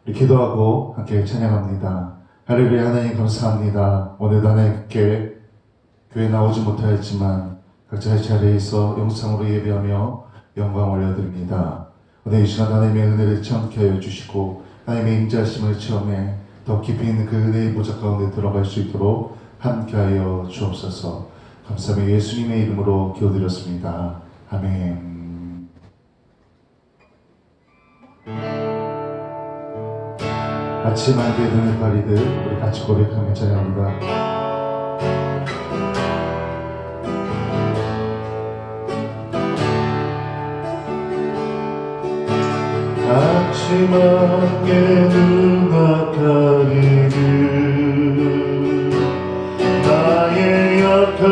우리 기도하고 함께 찬양합니다. 할렐루야. 하나님 감사합니다. 오늘도 하나님께 교회 나오지 못하였지만 각자의 자리에 있어 영상으로 예배하며 영광 올려드립니다. 오늘 이 시간 하나님의 은혜를 체험케 하여 주시고 하나님의 임재하심을 체험해 더 깊이 있는 그 은혜의 보좌 가운데 들어갈 수 있도록 함께하여 주옵소서. 감사하며 예수님의 이름으로 기도드렸습니다. 아멘. 아침 안개 눈을 가리듯 우리 같이 고백하며 찬양합니다. 아침 안개 눈을 가리듯 나의 약한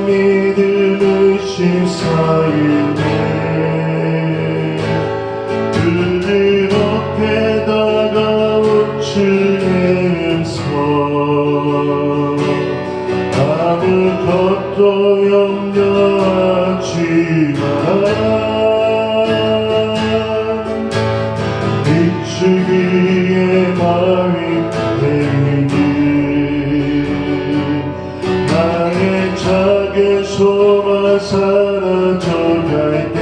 믿음을 심사일때 그들 어깨 다가온 주의 음성 아무것도 염려하지 마라. 비추기에 마음이 되니 나의 작은 소망 사라져갈 때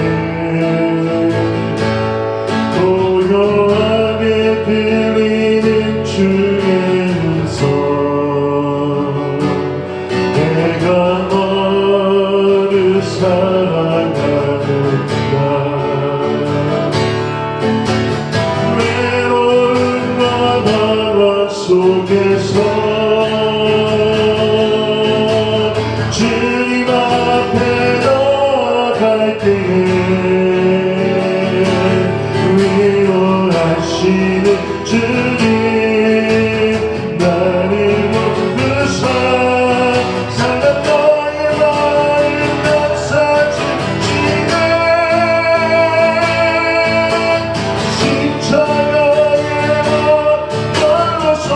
고요하게 들리는 주의 음성 내가 너를 사랑하는가. 외로움과 방황 속에서 주님 앞에 나갈 때에 위로하시는 주님 나를 높으사 사랑 너의 마음 감싸주시네. 십자가에 걸어서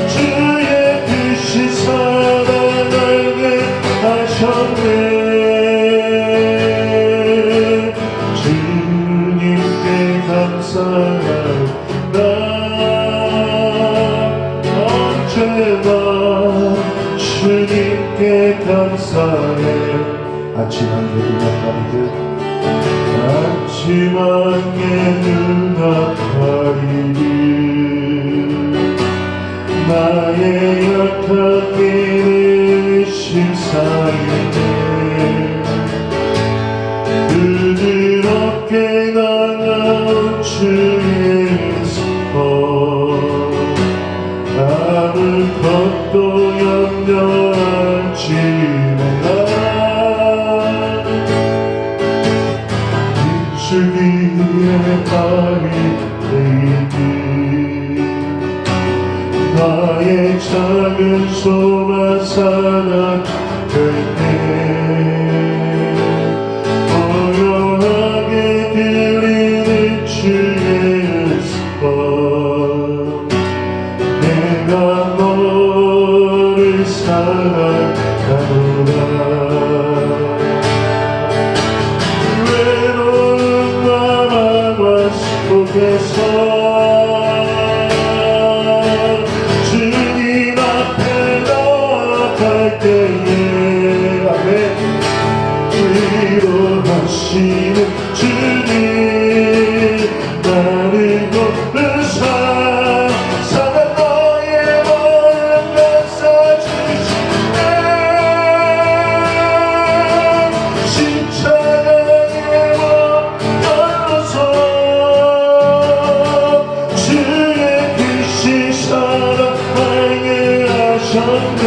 주의 뜻이 사랑하게 하셨네. 주님께 감사하나 언제나 주님께 감사해. 아침 안개 눈 가리듯 아침 안개 눈 가리듯 나의 약한 믿음을 심사일때 그들 어깨 나가온 주의 손 아무것도 염려하지 마라. 비추기에 발이 되듯 나의 작은 소망 사라질 때 고요하게 들리는 주의 음성 내가 너를 사랑하노라. 외로움과 방황 속에서 주님 앞에 나갈 때에 아멘 위로하시는 주님 나를 높으사 사랑 너의 마음 감싸주시네. 십자가에 걸어서 주의 뜻이 사랑하게 하셨네.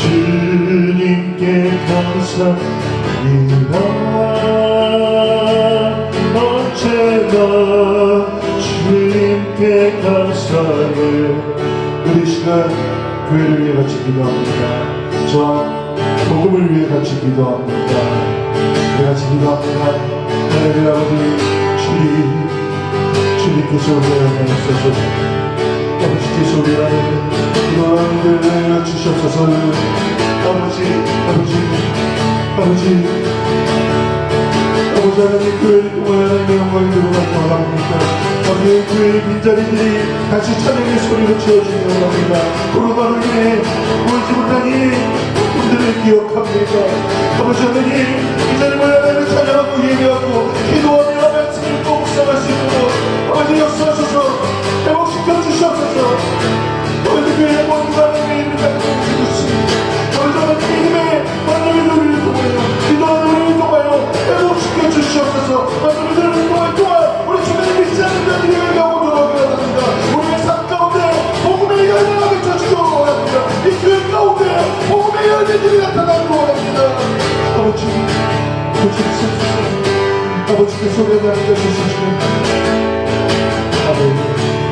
주님께 감사합니다. 언제나 주님께 감사해. 우리 시간 교회를 위해 같이 기도합니다. 저와 복음을 위해 같이 기도합니다. 우리 같이 기도합니다. 하나님 아버지 주님께서 우리 안에 있어서 아버지께서 우리 안에 기도하는데 주시옵소서. 아버지 아버지 하나님 교회를 통하여 하나님의 영광이 드러나기 원합니다. 아버지 교회의 빈자리들이 다시 찬양의 소리로 채워주기 원합니다. 코로나로 인해 모이지 못한 이 분들을 기억합니다. 아버지 하나님 이 자리에 하나님을 찬양하고 예배하고 기도하며 말씀을 또 묵상할 수 있도록 아버지 역사하셔서 회복시켜 주시옵소서. 아버지 교회의 모든 하나님의 이름을 감사해 주십니다. 아버지 하나님 믿음의 하나님의 노래를 통하여 기도하는 우리를 통하여 회복시켜 주시옵소서. 하나님의 노래를 통하여 또한 우리 주변에 믿지 않는 자들이 회개하고 돌아오게 합니다. 우리의 삶 가운데 복음의 열매가 맺혀지기 원합니다. 이 교회 가운데 복음의 열매들이 나타나기 원합니다. 아버지 고쳐주소서. 아버지께서 우리에게 하나님께 주시옵소서. 아멘.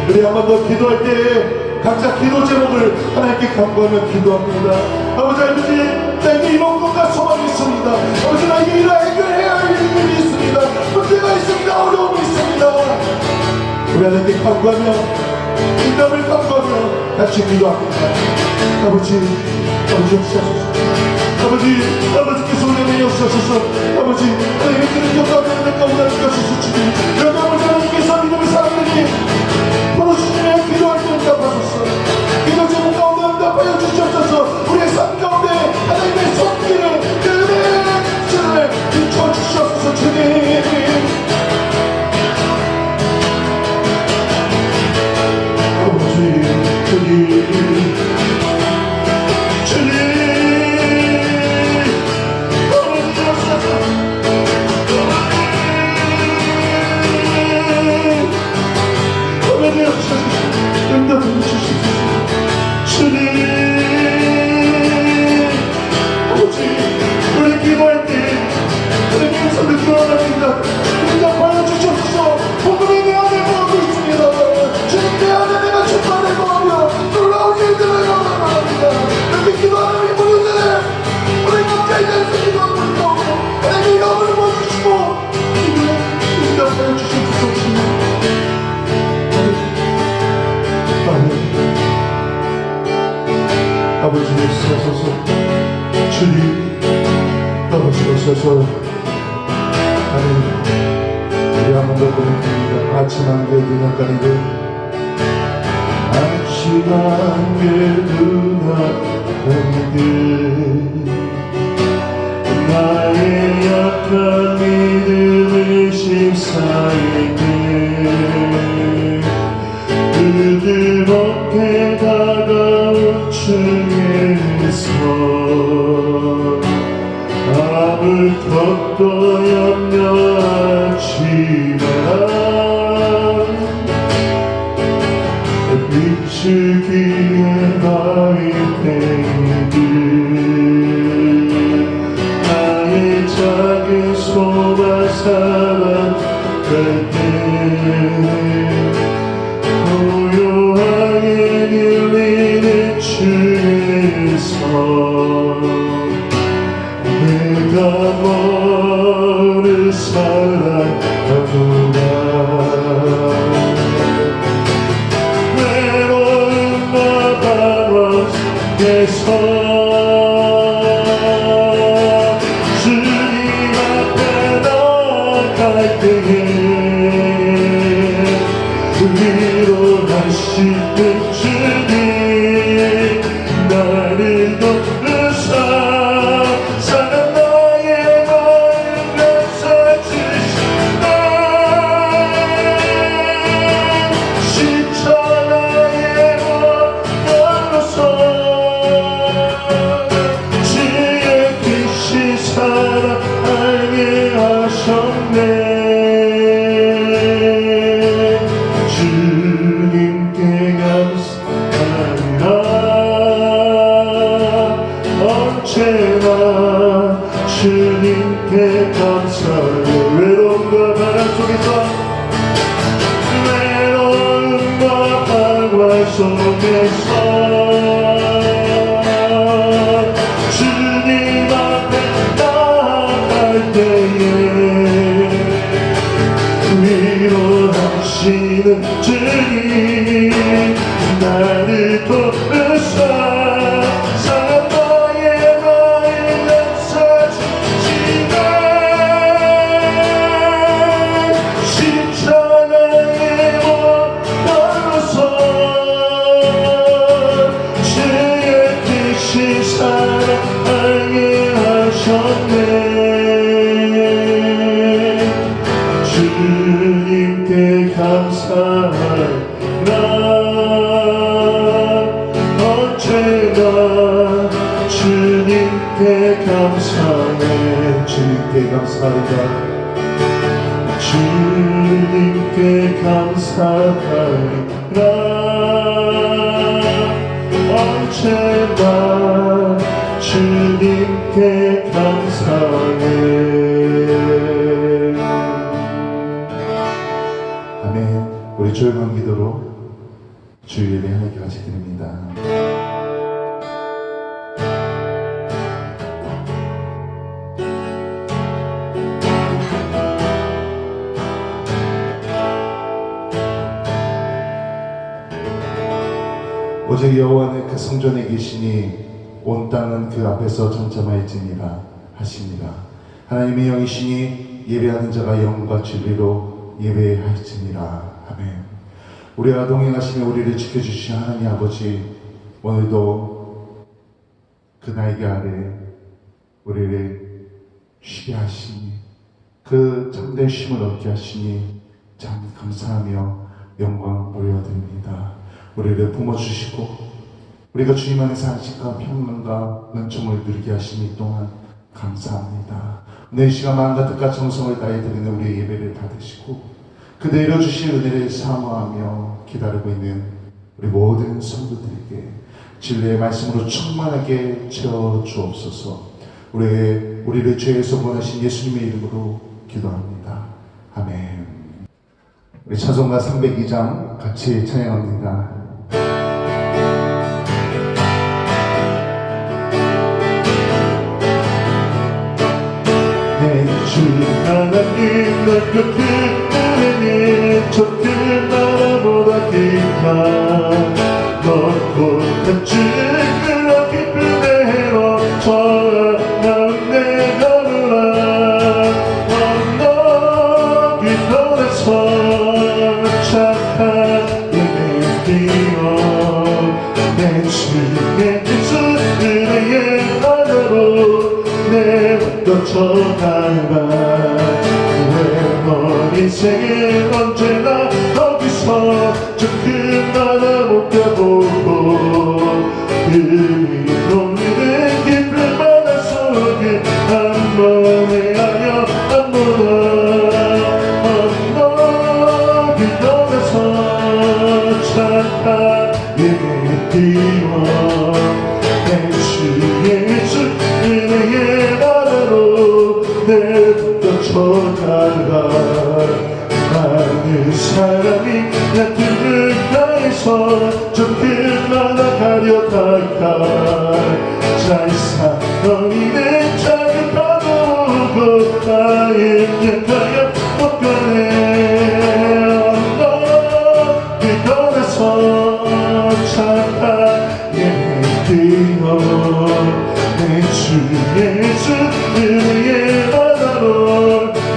우리 한 번 더 기도할 때에 각자 기도 제목을 하나님께 간구하며 기도합니다. 아버지 나에게 이런 것과 소망이 있습니다. 아버지 나에게 이런 해결해야 할 일들이 있습니다. 문제가 있습니다. 어려움이 있습니다. 우리 하나님께 간구하며 인담을 간구하며 같이 기도합니다. 아버지 역사하소서. 아버지께서 우리에게 역사하소서. 아버지 하나님의 그런 역사하는 가운데 하시옵소서. 주님 여기 아버지 하나님께서 믿음의 사람들이 부르시며 기도할 때 응답하소서. 기도 제목 가운데 응답하여 주시옵소서. 우리의 삶 가운데 하나님의 손길을 은혜의 빛을 비춰 주시옵소서. 주님 아버지 주님 응답을 주시옵소서. 주님 아버지 우리 기도할 때 하나님의 손을 들어갑니다. 응답하여 주시옵소서. 복음이 내 안에 거하고 있습니다. 주님 내 안에 내가 충만을 거하며 놀라운 일들을 경험합니다. 이렇게 기도하는 우리 모두들을 우리 각자에 대해서 기도하고 있고 하나님의 영을 보여주시고 응답하여 주시옵소서. 주님 아버지 역사하소서. 주님 아버지 역사하소서. 하나님 우리 한 번 더 고백합니다. 아침 안개 눈앞가리들 아침 안개 눈앞가리들 나의 약한 믿음을 심사에게 그들 어깨 다가온 중에서 아무것도 염려하지 마라. 비추기에 바위 때들 나의 작은 소망 살아갈 때 고요하게 들리는 주에서 내가 너를 사랑하노라. 외로움과 방황 속에서 주님 앞에 나아갈 때에 위로하시는 주님 나를 돕으사 사랑 나의 마음 감싸주신다. 시쳐 나의 원하로서 주의 빛이 사랑하게 하셨네. 주님께 감사하리라. 언제나 주님께 감사하리. 외로움과 방황 속에서 주님 앞에 나아갈 때에 위로하시는 주님 나를 돕으사 사랑 나의 마음 감싸주시네. 주님께 감사합니다. 주님께 감사하리라. 언제나 주님께 감사해. 아멘. 우리 조용한 기도로 주 예배 하나님께 같이 드립니다. 오직 여호와는 그 성전에 계시니 온 땅은 그 앞에서 잠잠할지니라 하십니다. 하나님의 영이시니 예배하는 자가 영과 진리로 예배할지니라. 아멘. 우리와 동행하시며 우리를 지켜주신 하나님 아버지, 오늘도 그 날개 아래 우리를 쉬게 하시니 그 참된 쉼을 얻게 하시니 참 감사하며 영광 올려드립니다. 우리를 품어주시고 우리가 주님 안에서 안식과 평강과 은총을 누리게 하시니 또한 감사합니다. 오늘 이 시간 마음 가득과 정성을 다해 드리는 우리의 예배를 받으시고 그대로 주신 은혜를 사모하며 기다리고 있는 우리 모든 성도들에게 진리의 말씀으로 충만하게 채워 주옵소서. 우리를 죄에서 구원하신 예수님의 이름으로 기도합니다. 아멘. 우리 찬송가 302장 같이 찬양합니다. 주 하나님 내 곁에 은혜는 저 그 나라보다 깊아 넓고 큰 깊은 대로 전하는 내 걸으라. 언덕 위편에서 착한 예배 드려 내 주의 은혜의 나라로 내가 전하라. 내 인생에 언제나 거기서 저 큰 나라 못 가보고 그리 돌리는 깊은 바다 속에 한 번에 하여 한 번이 떠나서 착한 예배 드려 내 주의 주 은혜의 나라로 내부터 전하라. 많은 사람이 나 등을 다해서 저 큰 나라 가려다가 잘 사너이는 작은 파도고 나의 약하여 못 가네. 언덕이 떠나서 착한 예배 드려 내 주의 주 은혜의 바다로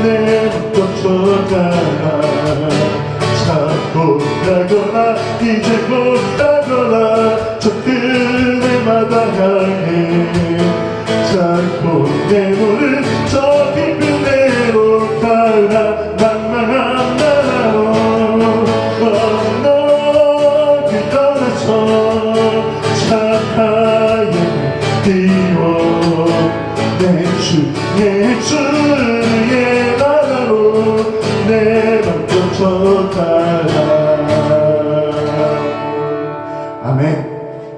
내부터 전하라. 찾고 가거나 이제 곧 가거나 저 그네마다 향해 찾고 내 문을 저 깊은 데로 가라. 망망한 나라로 언덕이 떠나서 착하게 뛰어 내 주의 주의 나라로 내 맘껏 전하라. 아멘.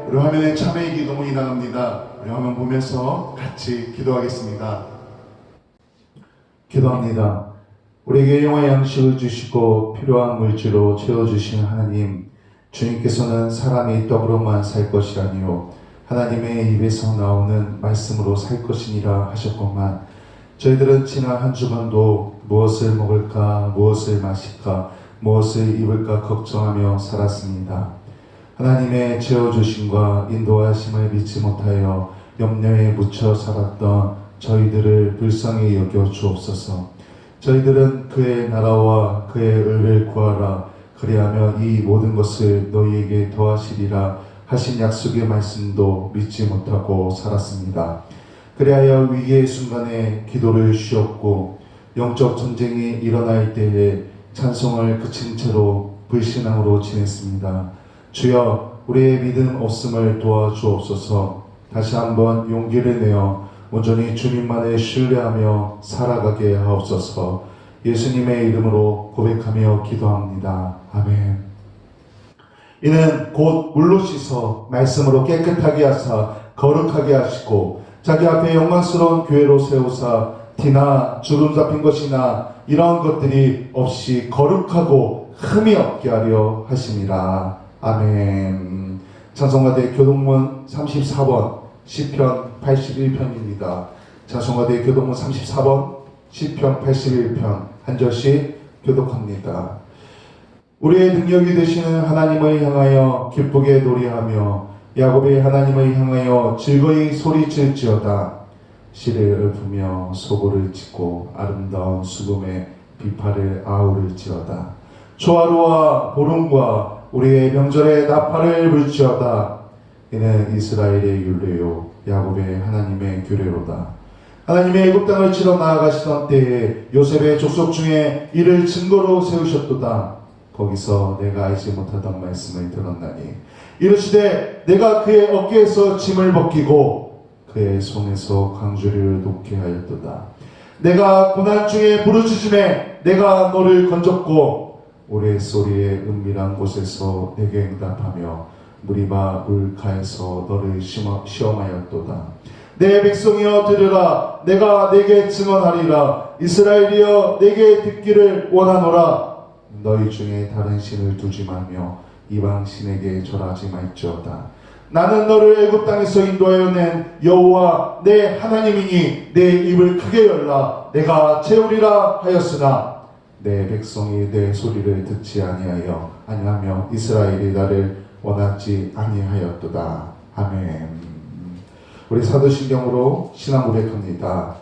우리 화면에 참회의 기도문이 나갑니다. 우리 화면 보면서 같이 기도하겠습니다. 기도합니다. 우리에게 영원의 양식을 주시고 필요한 물질로 채워주신 하나님, 주님께서는 사람이 떡으로만 살 것이라니요 하나님의 입에서 나오는 말씀으로 살 것이니라 하셨건만 저희들은 지난 한 주간도 무엇을 먹을까, 무엇을 마실까, 무엇을 입을까 걱정하며 살았습니다. 하나님의 채워주심과 인도하심을 믿지 못하여 염려에 묻혀 살았던 저희들을 불쌍히 여겨 주옵소서. 저희들은 그의 나라와 그의 의를 구하라. 그리하면 이 모든 것을 너희에게 더하시리라 하신 약속의 말씀도 믿지 못하고 살았습니다. 그리하여 위기의 순간에 기도를 쉬었고 영적 전쟁이 일어날 때에 찬송을 그친 채로 불신앙으로 지냈습니다. 주여, 우리의 믿음 없음을 도와주옵소서. 다시 한번 용기를 내어 온전히 주님만을 신뢰하며 살아가게 하옵소서. 예수님의 이름으로 고백하며 기도합니다. 아멘. 이는 곧 물로 씻어 말씀으로 깨끗하게 하사 거룩하게 하시고 자기 앞에 영광스러운 교회로 세우사 티나 주름 잡힌 것이나 이러한 것들이 없이 거룩하고 흠이 없게 하려 하심이라. 아멘. 찬송가대 교동문 34번 시편 81편입니다. 찬송가대 교동문 34번 시편 81편 한 절씩 교독합니다. 우리의 능력이 되시는 하나님을 향하여 기쁘게 노래하며 야곱의 하나님을 향하여 즐거이 소리칠지어다. 씨를 읊으며 소고를 짓고 아름다운 수금의 비파를 아우를지어다. 초하루와 보름과 우리의 명절에 나팔을 불지어다. 이는 이스라엘의 율례요 야곱의 하나님의 규례로다. 하나님의 애굽 땅을 치러 나아가시던 때에 요셉의 족속 중에 이를 증거로 세우셨도다. 거기서 내가 알지 못하던 말씀을 들었나니 이르시되 내가 그의 어깨에서 짐을 벗기고 그의 손에서 강주리를 놓게 하였도다. 내가 고난 중에 부르짖음에 내가 너를 건졌고 우레소리의 은밀한 곳에서 내게 응답하며 무리바 물가에서 너를 시험하였도다. 내 백성이여 들으라. 내가 내게 증언하리라. 이스라엘이여 내게 듣기를 원하노라. 너희 중에 다른 신을 두지 말며 이방 신에게 절하지 말지어다. 나는 너를 애굽 땅에서 인도하여 낸 여호와 내 하나님이니 내 입을 크게 열라. 내가 채우리라 하였으나 내 백성이 내 소리를 듣지 아니하며 이스라엘이 나를 원하지 아니하였도다. 아멘. 우리 사도신경으로 신앙 고백합니다.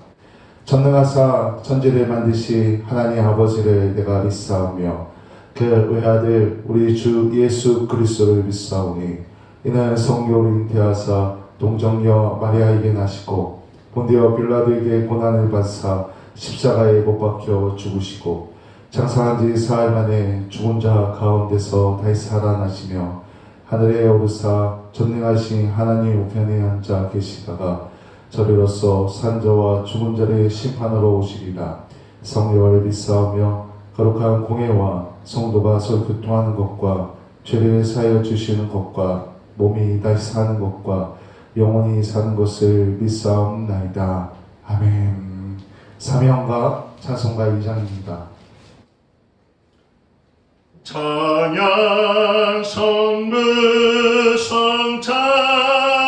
전능하사 천지를 만드신 하나님 아버지를 내가 믿사오며 그 외아들 우리 주 예수 그리스도를 믿사오니 이는 성령으로 잉태하사 동정녀 마리아에게 나시고 본디오 빌라도에게 고난을 받사 십자가에 못 박혀 죽으시고 장사한 지 사흘 만에 죽은 자 가운데서 다시 살아나시며 하늘에 오르사 전능하신 하나님 우편에 앉아 계시다가 저리로서 산자와 죽은 자를 심판하러 오시리라. 성령을 믿사오며 거룩한 공예와 성도가 서로 교통하는 것과 죄를 사하여 주시는 것과 몸이 다시 사는 것과 영원히 사는 것을 믿사옵나이다. 아멘. 사명과 찬송가 2장입니다. 찬양 성부 성자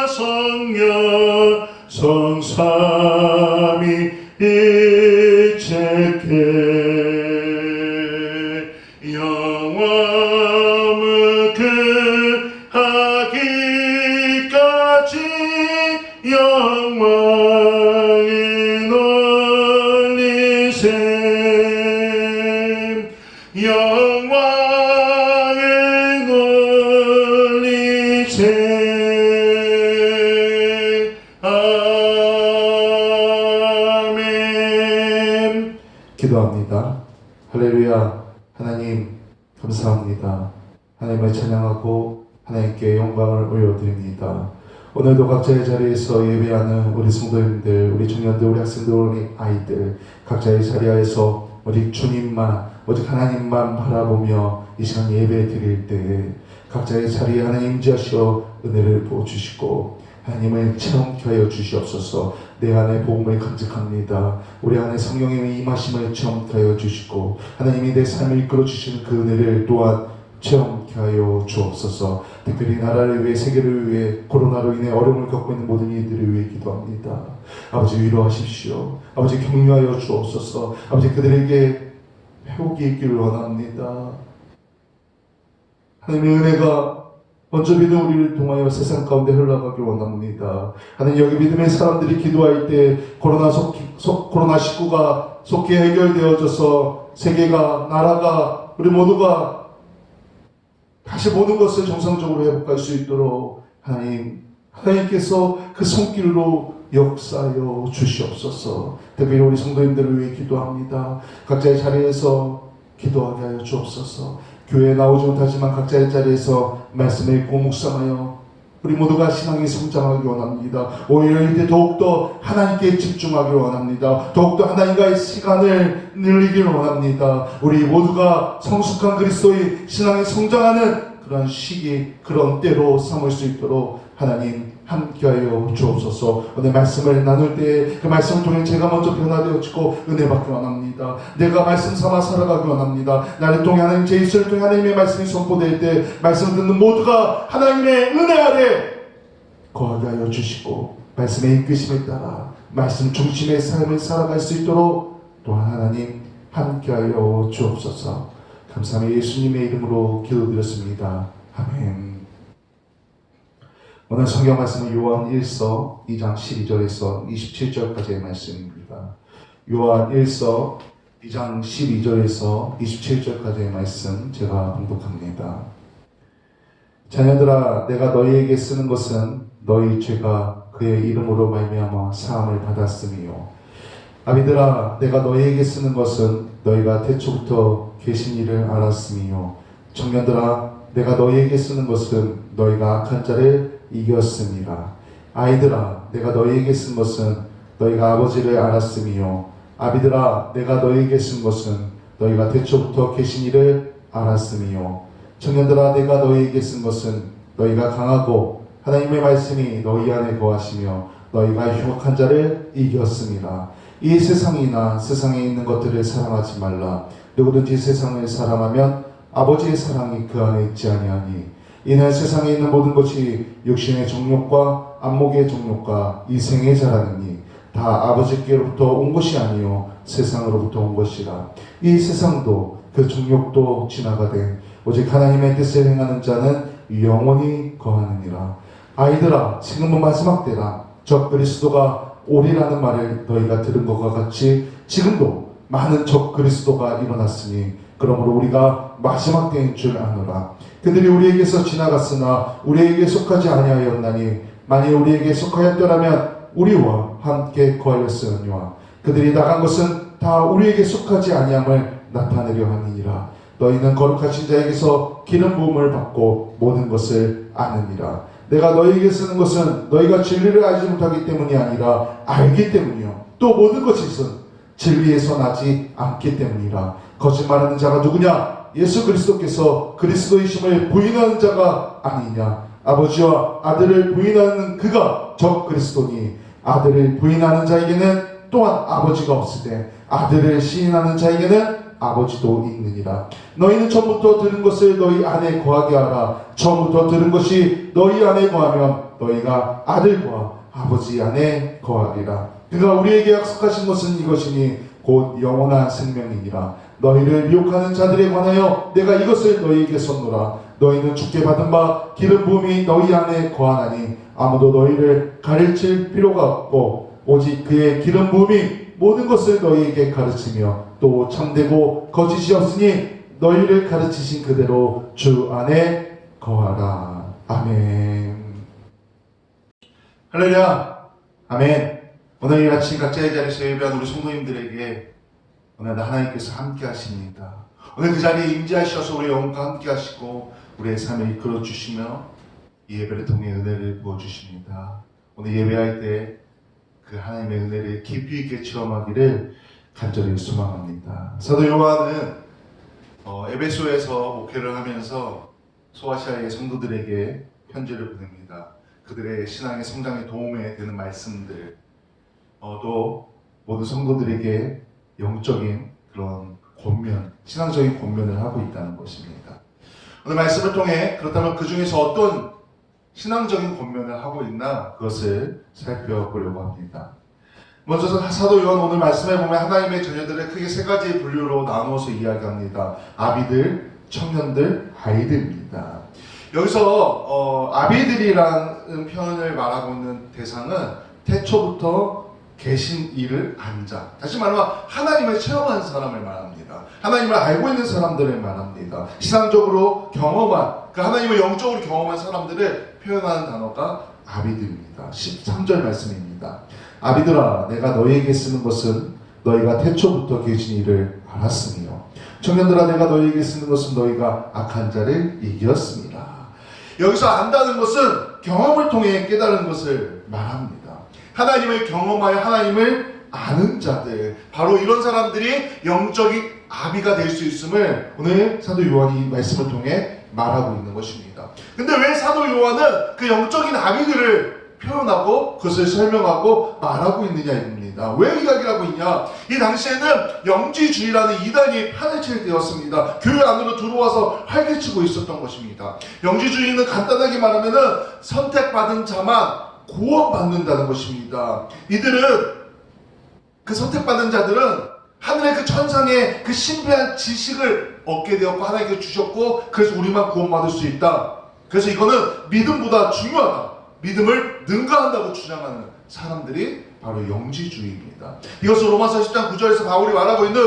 성녀 성삼위 일체께 영원무근하기까지 영광이 놀리세 영광을 놀리세. 아멘. 기도합니다. 할렐루야. 하나님 감사합니다. 하나님을 찬양하고 하나님께 영광을 올려드립니다. 오늘도 각자의 자리에서 예배하는 우리 성도님들, 우리 청년들, 우리 학생들, 우리 아이들 각자의 자리에서 오직 주님만, 오직 하나님만 바라보며 이 시간 예배 드릴 때에 각자의 자리에 하나님 임재하시어 은혜를 부어주시고 하나님을 체험케 하여 주시옵소서. 내 안에 복음을 간직합니다. 우리 안에 성령님의 임하심을 체험케 하여 주시고 하나님이 내 삶을 이끌어 주시는 그 은혜를 또한 체험케 하여 주옵소서. 특별히 나라를 위해, 세계를 위해, 코로나로 인해 어려움을 겪고 있는 모든 이들을 위해 기도합니다. 아버지 위로하십시오. 아버지 격려하여 주옵소서. 아버지 그들에게 회복이 있기를 원합니다. 하나님의 은혜가 먼저 믿는 우리를 통하여 세상 가운데 흘러가길 원합니다. 하나님, 여기 믿음의 사람들이 기도할 때 코로나19가 속히 해결되어져서 세계가, 나라가, 우리 모두가 다시 모든 것을 정상적으로 회복할 수 있도록 하나님께서 그 손길로 역사하여 주시옵소서. 특별히 우리 성도님들을 위해 기도합니다. 각자의 자리에서 기도하게 하여 주옵소서. 교회에 나오지 못하지만 각자의 자리에서 말씀을 읽고 묵상하여 우리 모두가 신앙이 성장하기 원합니다. 오히려 이때 더욱더 하나님께 집중하기 원합니다. 더욱더 하나님과의 시간을 늘리기를 원합니다. 우리 모두가 성숙한 그리스도의 신앙이 성장하는 그런 시기, 그런 때로 삼을 수 있도록 하나님 함께하여 주옵소서. 오늘 말씀을 나눌 때 그 말씀을 통해 제가 먼저 변화되어지고 은혜 받기 원합니다. 내가 말씀 삼아 살아가기 원합니다. 나를 통해 하나님 제 입술을 통해 하나님의 말씀이 선포될 때 말씀을 듣는 모두가 하나님의 은혜 아래 거하게 하여 주시고 말씀의 이끄심에 따라 말씀 중심의 삶을 살아갈 수 있도록 또한 하나님 함께하여 주옵소서. 감사하며 예수님의 이름으로 기도드렸습니다. 아멘. 오늘 성경 말씀은 요한 1서 2장 12절에서 27절까지의 말씀입니다. 요한 1서 2장 12절에서 27절까지의 말씀 제가 봉독합니다. 자녀들아, 내가 너희에게 쓰는 것은 너희 죄가 그의 이름으로 말미암아 사함을 받았음이요. 아비들아, 내가 너희에게 쓰는 것은 너희가 태초부터 계신 이를 알았음이요. 청년들아, 내가 너희에게 쓰는 것은 너희가 악한 자를 이겼습니다. 아이들아, 내가 너희에게 쓴 것은 너희가 아버지를 알았음이요. 아비들아, 내가 너희에게 쓴 것은 너희가 태초부터 계신 이를 알았음이요. 청년들아, 내가 너희에게 쓴 것은 너희가 강하고 하나님의 말씀이 너희 안에 거하시며 너희가 흉악한 자를 이겼습니다. 이 세상이나 세상에 있는 것들을 사랑하지 말라. 누구든지 세상을 사랑하면 아버지의 사랑이 그 안에 있지 아니하니 이는 세상에 있는 모든 것이 육신의 정욕과 안목의 정욕과 이생의 자랑이니 다 아버지께로부터 온 것이 아니요 세상으로부터 온 것이라. 이 세상도 그 정욕도 지나가되 오직 하나님의 뜻을 행하는 자는 영원히 거하느니라. 아이들아, 지금은 마지막 때라. 적 그리스도가 오리라는 말을 너희가 들은 것과 같이 지금도 많은 적 그리스도가 일어났으니 그러므로 우리가 마지막 때인 줄 아노라. 그들이 우리에게서 지나갔으나 우리에게 속하지 아니하였나니 만일 우리에게 속하였더라면 우리와 함께 거하였으니와 그들이 나간 것은 다 우리에게 속하지 아니함을 나타내려 함이니라. 너희는 거룩하신 자에게서 기름 부음을 받고 모든 것을 아느니라. 내가 너희에게 쓰는 것은 너희가 진리를 알지 못하기 때문이 아니라 알기 때문이요 또 모든 것은 진리에서 나지 않기 때문이라. 거짓말하는 자가 누구냐? 예수 그리스도께서 그리스도이심을 부인하는 자가 아니냐? 아버지와 아들을 부인하는 그가 적 그리스도니 아들을 부인하는 자에게는 또한 아버지가 없으되 아들을 시인하는 자에게는 아버지도 있느니라. 너희는 처음부터 들은 것을 너희 안에 거하게 하라. 처음부터 들은 것이 너희 안에 거하면 너희가 아들과 아버지 안에 거하리라. 그가 우리에게 약속하신 것은 이것이니 곧 영원한 생명이니라. 너희를 미혹하는 자들에 관하여 내가 이것을 너희에게 선노라. 너희는 주께 받은 바 기름 부음이 너희 안에 거하나니 아무도 너희를 가르칠 필요가 없고 오직 그의 기름 부음이 모든 것을 너희에게 가르치며 또 참되고 거짓이 없으니 너희를 가르치신 그대로 주 안에 거하라. 아멘. 할렐루야. 아멘. 오늘 이 아침 각자의 자리에서 예배한 우리 성도님들에게 오늘 하나님께서 함께 하십니다. 오늘 그 자리에 임재하셔서 우리 영혼과 함께 하시고 우리의 삶을 이끌어 주시며 이 예배를 통해 은혜를 부어 주십니다. 오늘 예배할 때 그 하나님의 은혜를 깊이 있게 체험하기를 간절히 소망합니다. 사도 요한은 에베소에서 목회를 하면서 소아시아의 성도들에게 편지를 보냅니다. 그들의 신앙의 성장에 도움이 되는 말씀들, 또 모든 성도들에게 영적인 그런 권면, 신앙적인 권면을 하고 있다는 것입니다. 오늘 말씀을 통해 그렇다면 그 중에서 어떤 신앙적인 권면을 하고 있나 그것을 살펴보려고 합니다. 먼저 사도 요한 오늘 말씀에 보면 하나님의 자녀들을 크게 세 가지 분류로 나누어서 이야기합니다. 아비들, 청년들, 아이들입니다. 여기서 아비들이라는 표현을 말하고 있는 대상은 태초부터 계신 이를 안 자, 다시 말하면 하나님을 체험한 사람을 말합니다. 하나님을 알고 있는 사람들을 말합니다. 신앙적으로 경험한, 그 하나님을 영적으로 경험한 사람들을 표현하는 단어가 아비들입니다. 13절 말씀입니다. 아비들아, 내가 너희에게 쓰는 것은 너희가 태초부터 계신 이를 알았으며 청년들아, 내가 너희에게 쓰는 것은 너희가 악한 자를 이겼습니다. 여기서 안다는 것은 경험을 통해 깨달은 것을 말합니다. 하나님을 경험하여 하나님을 아는 자들, 바로 이런 사람들이 영적인 아비가 될 수 있음을 오늘 사도 요한이 이 말씀을 통해 말하고 있는 것입니다. 근데 왜 사도 요한은 그 영적인 아비들을 표현하고 그것을 설명하고 말하고 있느냐입니다. 왜 이야기를 하고 있냐? 이 당시에는 영지주의라는 이단이 파헤칠되었습니다. 교회 안으로 들어와서 활개치고 있었던 것입니다. 영지주의는 간단하게 말하면 선택받은 자만 구원받는다는 것입니다. 이들은 그 선택받은 자들은 하늘의 그 천상의 그 신비한 지식을 얻게 되었고 하나님께 주셨고 그래서 우리만 구원받을 수 있다. 그래서 이거는 믿음보다 중요하다. 믿음을 능가한다고 주장하는 사람들이 바로 영지주의입니다. 이것을 로마서 10장 9절에서 바울이 말하고 있는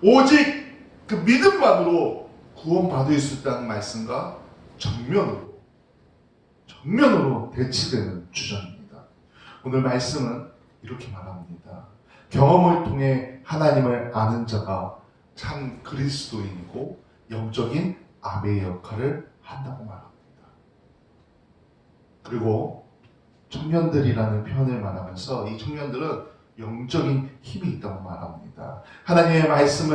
오직 그 믿음만으로 구원받을 수 있다는 말씀과 정면으로 대치되는 주장입니다. 오늘 말씀은 이렇게 말합니다. 경험을 통해 하나님을 아는 자가 참 그리스도인이고 영적인 아비의 역할을 한다고 말합니다. 그리고 청년들이라는 표현을 말하면서 이 청년들은 영적인 힘이 있다고 말합니다. 하나님의 말씀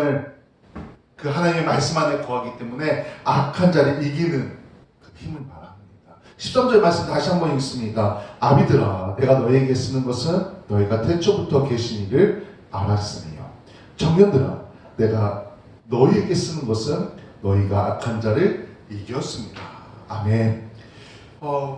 안에 거하기 때문에 악한 자를 이기는 그 힘을 말합니다. 13절 말씀 다시 한번 읽습니다. 아비들아, 내가 너희에게 쓰는 것은 너희가 태초부터 계신 이를 알았으니요. 청년들아, 내가 너희에게 쓰는 것은 너희가 악한 자를 이겼습니다. 아멘.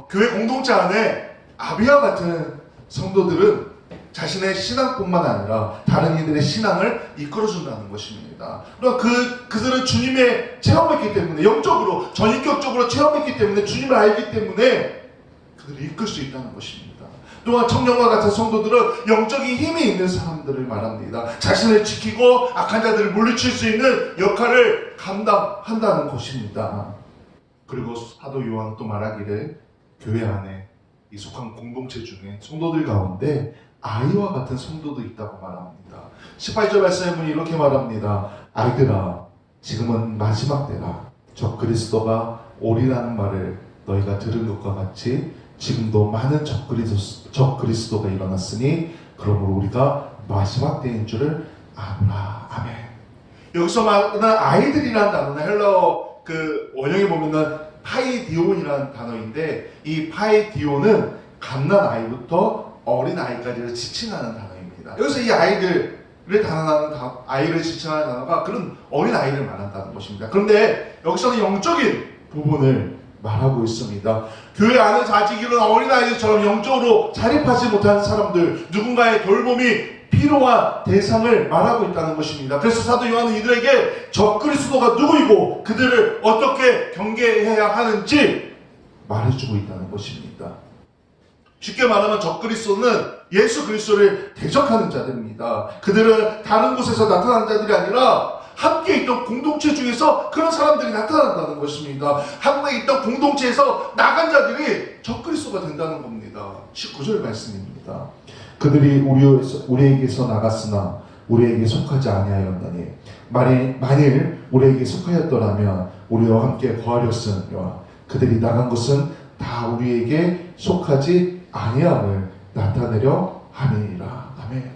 교회 공동체 안에 아비와 같은 성도들은 자신의 신앙뿐만 아니라 다른 이들의 신앙을 이끌어준다는 것입니다. 그러나 그들은 주님의 체험했기 때문에 영적으로 전인격적으로 체험했기 때문에 주님을 알기 때문에 그들을 이끌 수 있다는 것입니다. 또한 청년과 같은 성도들은 영적인 힘이 있는 사람들을 말합니다. 자신을 지키고 악한 자들을 물리칠 수 있는 역할을 감당한다는 것입니다. 그리고 사도 요한은 또 말하기를 교회 안에 이 속한 공동체 중에 성도들 가운데 아이와 같은 성도도 있다고 말합니다. 18절 말씀에 보면 이렇게 말합니다. 아이들아, 지금은 마지막 때라. 적 그리스도가 오리라는 말을 너희가 들은 것과 같이 지금도 많은 적 그리스도가 일어났으니 그러므로 우리가 마지막 때인 줄을 아노라. 아멘. 여기서 말하는 아이들이라는 단어는 헬라어 그 원형에 보면은 파이디온이라는 단어인데 이 파이디온은 갓난 아이부터 어린 아이까지를 지칭하는 단어입니다. 여기서 이 아이를 지칭하는 단어가 그런 어린 아이를 말한다는 것입니다. 그런데 여기서는 영적인 부분을 말하고 있습니다. 교회 안에 아직 이런 어린 아이들처럼 영적으로 자립하지 못한 사람들, 누군가의 돌봄이 필요한 대상을 말하고 있다는 것입니다. 그래서 사도 요한은 이들에게 적그리스도가 누구이고 그들을 어떻게 경계해야 하는지 말해주고 있다는 것입니다. 쉽게 말하면 적그리스도는 예수 그리스도를 대적하는 자들입니다. 그들은 다른 곳에서 나타난 자들이 아니라 함께 있던 공동체 중에서 그런 사람들이 나타난다는 것입니다. 함께 있던 공동체에서 나간 자들이 적그리스도가 된다는 겁니다. 19절 말씀입니다. 그들이 우리에게서 나갔으나 우리에게 속하지 아니하였나니 만일 우리에게 속하였더라면 우리와 함께 거하렸으니와 그들이 나간 것은 다 우리에게 속하지 아니함을 나타내려 함이니라. 아멘.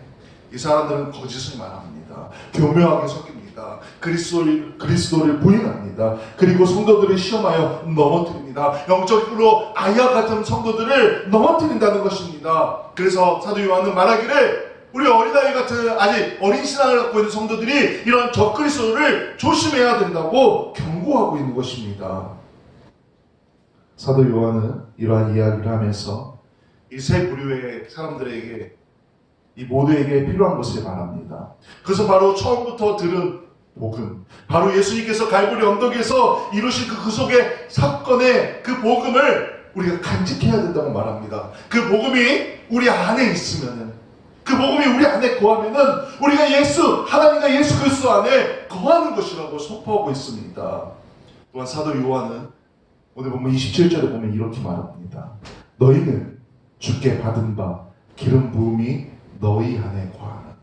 이 사람들은 거짓을 말합니다. 교묘하게 섞입니다. 그리스도를 부인합니다. 그리고 성도들을 시험하여 넘어뜨립니다. 영적으로 아이와 같은 성도들을 넘어뜨린다는 것입니다. 그래서 사도 요한은 말하기를 우리 어린아이 같은 아직 어린 신앙을 갖고 있는 성도들이 이런 적그리스도를 조심해야 된다고 경고하고 있는 것입니다. 사도 요한은 이러한 이야기를 하면서 이 세 부류의 사람들에게 이 모두에게 필요한 것을 말합니다. 그래서 바로 처음부터 들은 복음, 바로 예수님께서 갈보리 언덕에서 이루신 그 속의 사건의 그 복음을 우리가 간직해야 된다고 말합니다. 그 복음이 우리 안에 있으면은, 그 복음이 우리 안에 거하면은 우리가 하나님과 예수 그리스도 안에 거하는 것이라고 선포하고 있습니다. 또한 사도 요한은 오늘 보면 27절에 보면 이렇게 말합니다. 너희는 주께 받은 바 기름 부음이 너희 안에 거하나니.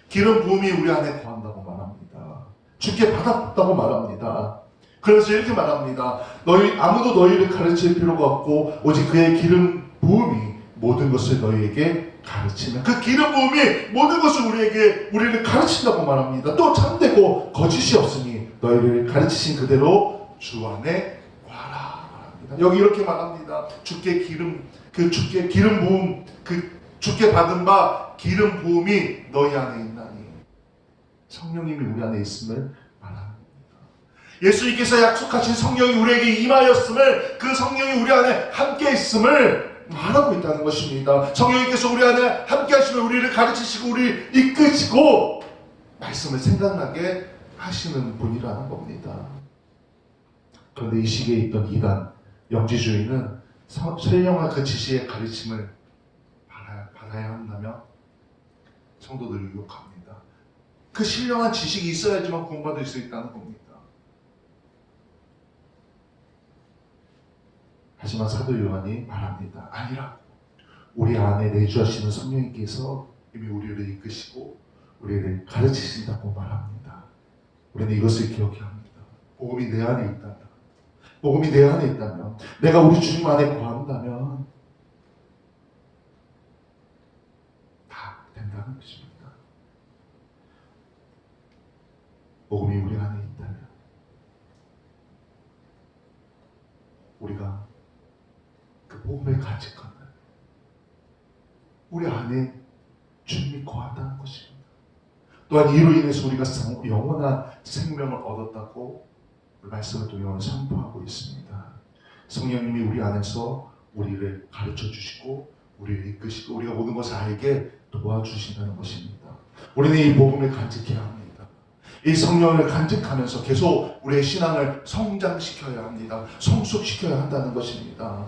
기름 부음이 우리 안에 거한다고 말합니다. 주께 받았다고 말합니다. 그래서 이렇게 말합니다. 아무도 너희를 가르칠 필요가 없고 오직 그의 기름 부음이 모든 것을 너희에게 가르치면, 그 기름 부음이 모든 것을 우리를 가르친다고 말합니다. 또 참되고 거짓이 없으니 너희를 가르치신 그대로 주 안에 구하라 말합니다. 여기 이렇게 말합니다. 주께 기름 부음, 주께 받은 바 기름 부음이 너희 안에 있나니, 성령님이 우리 안에 있음을 말합니다. 예수님께서 약속하신 성령이 우리에게 임하였음을, 그 성령이 우리 안에 함께 있음을 말하고 있다는 것입니다. 성령님께서 우리 안에 함께 하시면 우리를 가르치시고 우리를 이끄시고 말씀을 생각나게 하시는 분이라는 겁니다. 그런데 이 시기에 있던 이단 영지주의는 선령한 그 지시의 가르침을 받아야 한다며 성도들을 유혹합니다. 그 신령한 지식이 있어야지만 구원받을 수 있다는 겁니다. 하지만 사도 요한이 말합니다. 아니라 우리 안에 내주하시는 성령님께서 이미 우리를 이끄시고 우리를 가르치신다고 말합니다. 우리는 이것을 기억해야 합니다. 복음이 내 안에 있다면, 복음이 내 안에 있다면, 내가 우리 주님 안에 거한다면 다 된다는 것입니다. 복음이 우리 안에 있다면 우리가 그 복음을 간직하는, 우리 안에 주님이 거한다는 것입니다. 또한 이로 인해서 우리가 영원한 생명을 얻었다고 말씀을 통해 선포하고 있습니다. 성령님이 우리 안에서 우리를 가르쳐 주시고 우리를 이끄시고 우리가 모든 것을 알게 도와주신다는 것입니다. 우리는 이 복음을 간직해야 합니다. 이 성령을 간직하면서 계속 우리의 신앙을 성장시켜야 합니다. 성숙시켜야 한다는 것입니다.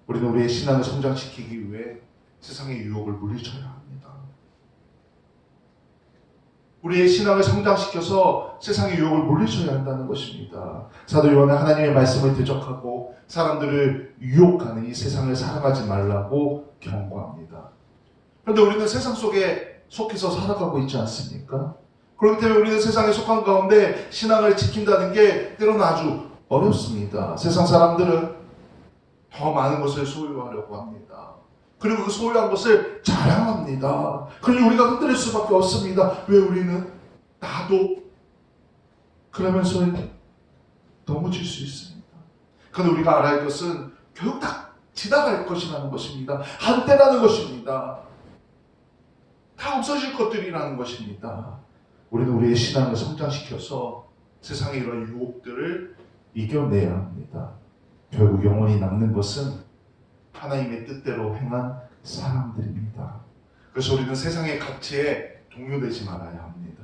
우리는 우리의 신앙을 성장시키기 위해 세상의 유혹을 물리쳐야 합니다. 우리의 신앙을 성장시켜서 세상의 유혹을 물리쳐야 한다는 것입니다. 사도 요한은 하나님의 말씀을 대적하고 사람들을 유혹하는 이 세상을 살아가지 말라고 경고합니다. 그런데 우리는 세상 속에 속해서 살아가고 있지 않습니까? 그렇기 때문에 우리는 세상에 속한 가운데 신앙을 지킨다는 게 때로는 아주 어렵습니다. 세상 사람들은 더 많은 것을 소유하려고 합니다. 그리고 그 소유한 것을 자랑합니다. 그러니 우리가 흔들릴 수밖에 없습니다. 왜 우리는 나도 그러면서 넘어질 수 있습니다. 그런데 우리가 알아야 할 것은 결국 다 지나갈 것이라는 것입니다. 한때라는 것입니다. 다 없어질 것들이라는 것입니다. 우리는 우리의 신앙을 성장시켜서 세상의 이런 유혹들을 이겨내야 합니다. 결국 영원히 남는 것은 하나님의 뜻대로 행한 사람들입니다. 그래서 우리는 세상의 가치에 동요되지 말아야 합니다.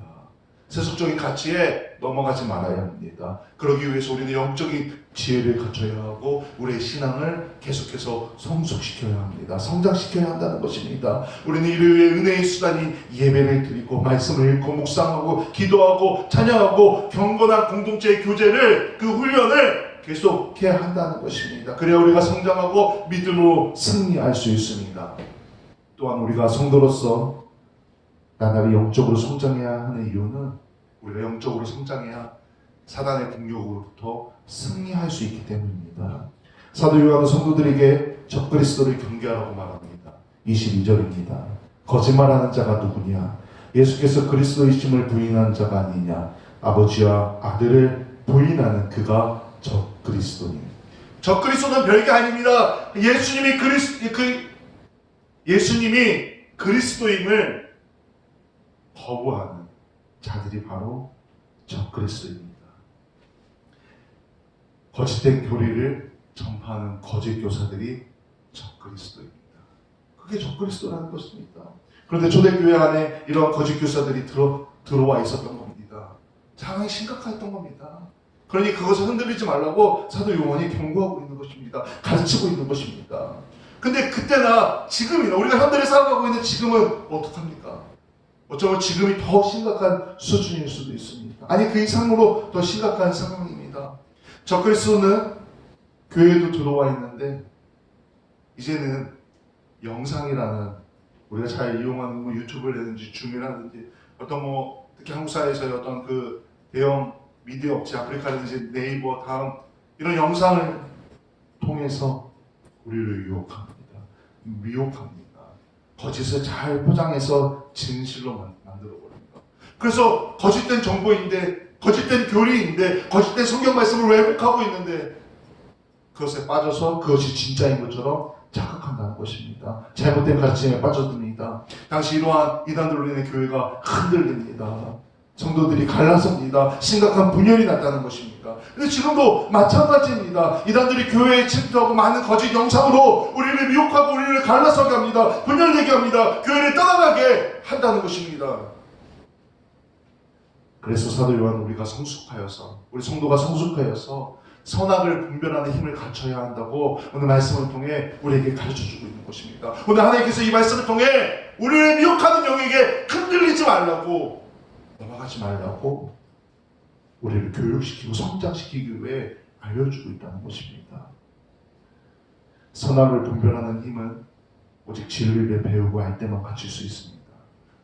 세속적인 가치에 넘어가지 말아야 합니다. 그러기 위해서 우리는 영적인 지혜를 갖춰야 하고 우리의 신앙을 계속해서 성숙시켜야 합니다. 성장시켜야 한다는 것입니다. 우리는 이를 위해 은혜의 수단인 예배를 드리고 말씀을 읽고 묵상하고 기도하고 찬양하고 경건한 공동체의 교제를, 그 훈련을 계속해야 한다는 것입니다. 그래야 우리가 성장하고 믿음으로 승리할 수 있습니다. 또한 우리가 성도로서 나날이 영적으로 성장해야 하는 이유는 우리가 영적으로 성장해야 사단의 공격으로부터 승리할 수 있기 때문입니다. 사도 요한은 성도들에게 적그리스도를 경계하라고 말합니다. 22절입니다. 거짓말하는 자가 누구냐? 예수께서 그리스도이심을 부인한 자가 아니냐? 아버지와 아들을 부인하는 그가 적그리스도니. 적그리스도는 별게 아닙니다. 예수님이 그리스도임을 거부하는 자들이 바로 적그리스도입니다. 거짓된 교리를 전파하는 거짓 교사들이 적그리스도입니다. 그게 적그리스도라는 것입니다. 그런데 초대교회 안에 이런 거짓 교사들이 들어와 있었던 겁니다. 상황이 심각했던 겁니다. 그러니 그것을 흔들리지 말라고 사도 요한이 경고하고 있는 것입니다. 가르치고 있는 것입니다. 근데 그때나 지금이나 우리가 현대를 살아가고 있는 지금은 어떡합니까? 어쩌면 지금이 더 심각한 수준일 수도 있습니다. 아니 그 이상으로 더 심각한 상황입니다. 적그리스도는 교회에도 들어와 있는데 이제는 영상이라는, 우리가 잘 이용하는 뭐 유튜브라든지 줌이라든지 어떤 특히 한국 사회에서의 어떤 그 대형 미디어 업체, 아프리카라든지 네이버, 다음 이런 영상을 통해서 우리를 미혹합니다. 거짓을 잘 포장해서 진실로 만들어버립니다. 그래서 거짓된 정보인데, 거짓된 교리인데, 거짓된 성경 말씀을 왜곡하고 있는데 그것에 빠져서 그것이 진짜인 것처럼 착각한다는 것입니다. 잘못된 가르침에 빠져듭니다. 당시 이러한 이단들로 인해 교회가 흔들립니다. 성도들이 갈라섭니다. 심각한 분열이 났다는 것입니다. 근데 지금도 마찬가지입니다. 이단들이 교회에 침투하고 많은 거짓 영상으로 우리를 미혹하고 우리를 갈라서게 합니다. 분열되게 합니다. 교회를 떠나가게 한다는 것입니다. 그래서 사도 요한은 우리가 성숙하여서, 우리 성도가 성숙하여서 선악을 분별하는 힘을 갖춰야 한다고 오늘 말씀을 통해 우리에게 가르쳐주고 있는 것입니다. 오늘 하나님께서 이 말씀을 통해 우리를 미혹하는 영에게 흔들리지 말라고, 넘어가지 말라고 우리를 교육시키고 성장시키기 위해 알려주고 있다는 것입니다. 선악을 분별하는 힘은 오직 진리를 배우고 알 때만 갖출 수 있습니다.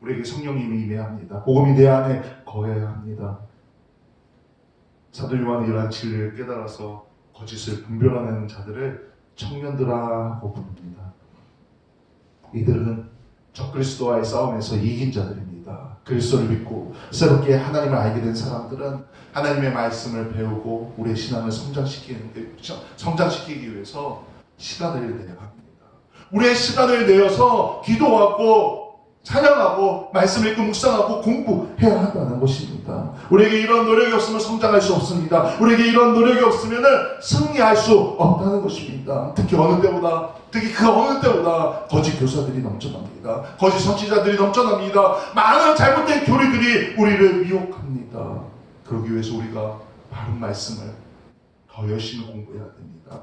우리에게 성령님이 임해야 합니다. 복음이 내 안에 거해야 합니다. 사도 요한은 이러한 진리를 깨달아서 거짓을 분별하는 자들을 청년들아라고 부릅니다. 이들은 적그리스도와의 싸움에서 이긴 자들입니다. 그리스도를 믿고 새롭게 하나님을 알게 된 사람들은 하나님의 말씀을 배우고 우리의 신앙을 성장시키기 위해서 시간을 내야 합니다. 우리의 시간을 내어서 기도하고 찬양하고 말씀 읽고 묵상하고 공부해야 한다는 것입니다. 우리에게 이런 노력이 없으면 성장할 수 없습니다. 우리에게 이런 노력이 없으면 승리할 수 없다는 것입니다. 특히 그 어느 때보다 거짓 교사들이 넘쳐납니다. 거짓 선지자들이 넘쳐납니다. 많은 잘못된 교리들이 우리를 미혹합니다. 그러기 위해서 우리가 바른 말씀을 더 열심히 공부해야 됩니다.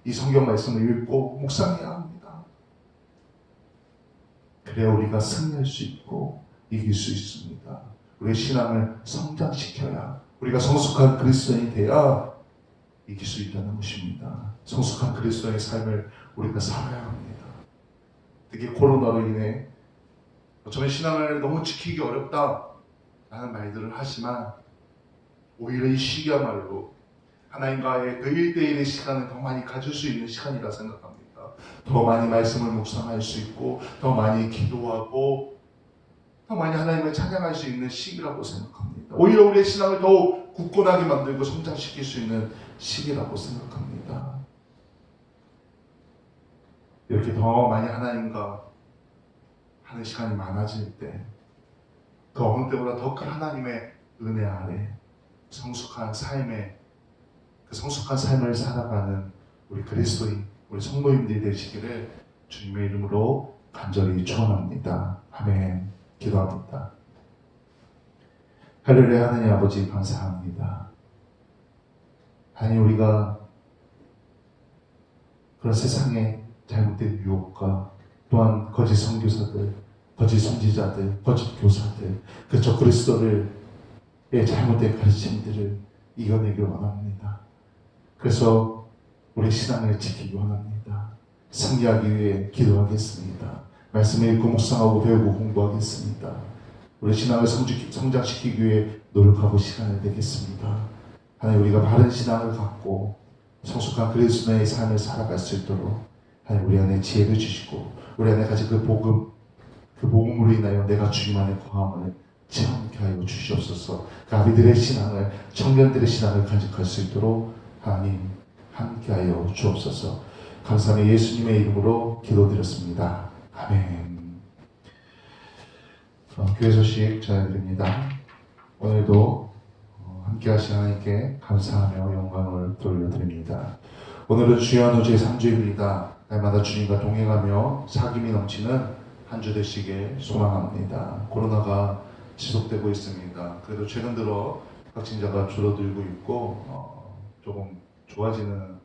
이 성경 말씀을 읽고 묵상해야 합니다. 그래야 우리가 승리할 수 있고 이길 수 있습니다. 우리의 신앙을 성장시켜야, 우리가 성숙한 그리스도인이 돼야 이길 수 있다는 것입니다. 성숙한 그리스도인의 삶을 우리가 살아야 합니다. 특히 코로나로 인해 어쩌면 신앙을 너무 지키기 어렵다 라는 말들을 하지만 오히려 이 시기야말로 하나님과의 그 1대1의 시간을 더 많이 가질 수 있는 시간이라 생각합니다. 더 많이 말씀을 묵상할 수 있고 더 많이 기도하고 더 많이 하나님을 찬양할 수 있는 시기라고 생각합니다. 오히려 우리의 신앙을 더욱 굳건하게 만들고 성장시킬 수 있는 시기라고 생각합니다. 이렇게 더 많이 하나님과 하는 시간이 많아질 때 그 어느 때보다 더 큰 하나님의 은혜 아래 성숙한 삶을 살아가는 우리 그리스도인, 우리 성도님들이 되시기를 주님의 이름으로 간절히 축원합니다. 아멘. 기도합니다. 할렐루야. 하나님 아버지 감사합니다. 하나님, 우리가 그런 세상의 잘못된 유혹과 또한 거짓 선교사들, 거짓 선지자들, 거짓 교사들, 그저 그리스도의 잘못된 가르침들을 이겨내길 원합니다. 그래서 우리 신앙을 지키기 원합니다. 승리하기 위해 기도하겠습니다. 말씀을 읽고 묵상하고 배우고 공부하겠습니다. 우리 신앙을 성장시키기 위해 노력하고 시간을 내겠습니다. 하나님, 우리가 바른 신앙을 갖고 성숙한 그리스도의 삶을 살아갈 수 있도록 하나님 우리 안에 지혜를 주시고 우리 안에 가진 그 복음으로 인하여 내가 주님 안에 거함을 체험케 하여 주시옵소서. 그 아비들의 신앙을, 청년들의 신앙을 간직할 수 있도록 하나님 함께하여 주옵소서. 감사하며 예수님의 이름으로 기도드렸습니다. 아멘. 교회 소식 전해드립니다. 오늘도 함께하신 하나님께 감사하며 영광을 돌려드립니다. 오늘은 주연후 제3주입니다. 날마다 주님과 동행하며 사귐이 넘치는 한 주 되시길 소망합니다. 코로나가 지속되고 있습니다. 그래도 최근 들어 확진자가 줄어들고 있고 조금 좋아지는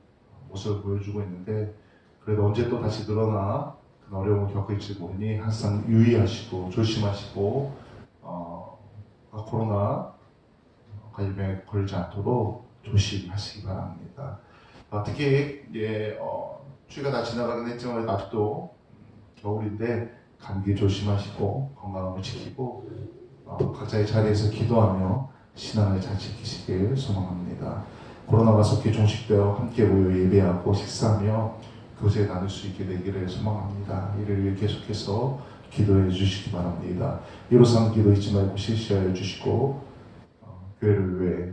모습을 보여주고 있는데, 그래도 언제 또 다시 늘어나 큰 어려움을 겪을지 모르니 항상 유의하시고 조심하시고 코로나 감염에 걸리지 않도록 조심하시기 바랍니다. 특히 추위가 다 지나가긴 했지만 아직도 겨울인데 감기 조심하시고 건강을 지키고 각자의 자리에서 기도하며 신앙을 잘 지키시길 소망합니다. 코로나가 속히 종식되어 함께 모여 예배하고 식사하며 교제 나눌 수 있게 되기를 소망합니다. 이를 위해 계속해서 기도해 주시기 바랍니다. 이로선 기도 잊지 말고 실시하여 주시고 교회를 위해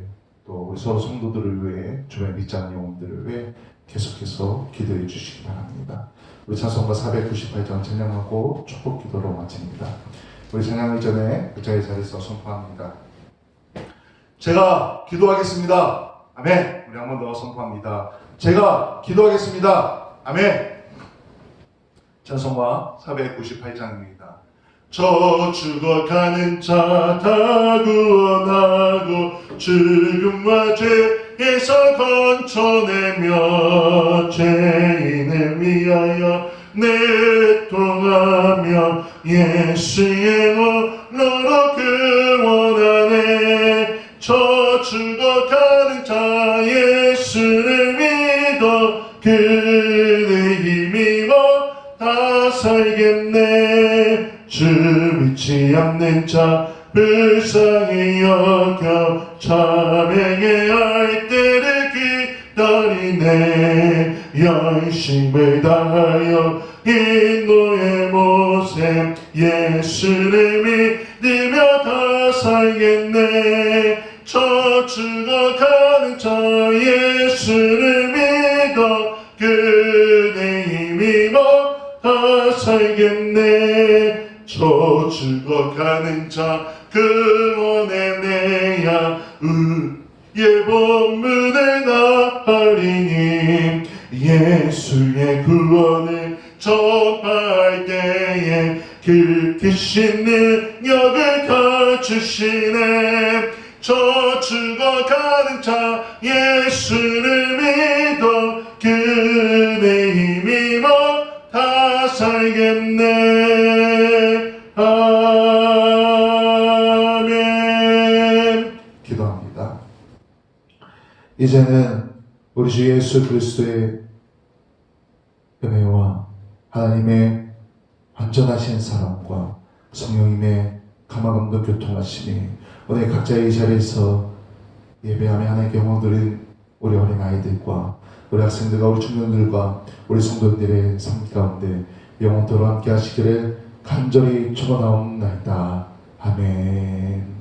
또 우리 서로 성도들을 위해 주변 믿자는 영혼들을 위해 계속해서 기도해 주시기 바랍니다. 우리 찬송가 498장 찬양하고 축복 기도로 마칩니다. 우리 찬양하기 전에 각자의 자리에서 선포합니다. 제가 기도하겠습니다. 아멘. 우리 한 번 더 선포합니다. 제가 기도하겠습니다. 아멘. 찬송가 498장입니다. 저 죽어가는 자 다 구원하고 죽음과 죄에서 건져내며 죄인을 위하여 내통하며 예수의 홀로로 구원하네. 저 죽어가는 자 예수를 믿어 그의 힘입어 다 살겠네. 주 믿지 않는 자 불쌍히 여겨 자명해 할 때를 기다리네. 열심을 다하여 인도의 모세 예수를 믿으며 다 살겠네. 저 죽어가는 자 예수를 믿어 그의 힘입어 다 살겠네. 저 죽어가는 자 구원해내야 의의 본문을 나으리니. 예수의 구원을 전할 때에 그 크신 능력을 가주시네. 저 죽어가는 자 예수를 믿어 그의 힘입어 다 살겠네. 아멘. 기도합니다. 이제는 우리 주 예수 그리스도의 은혜와 하나님의 완전하신 사랑과 성령님의 감화감동 교통하심이 오늘 각자의 자리에서 예배하며 하나님께 영광 드린 우리 어린 아이들과 우리 학생들과 우리 청년들과 우리 성도들의 삶 가운데 영원토록 함께 하시기를 간절히 축원하옵나이다. 아멘.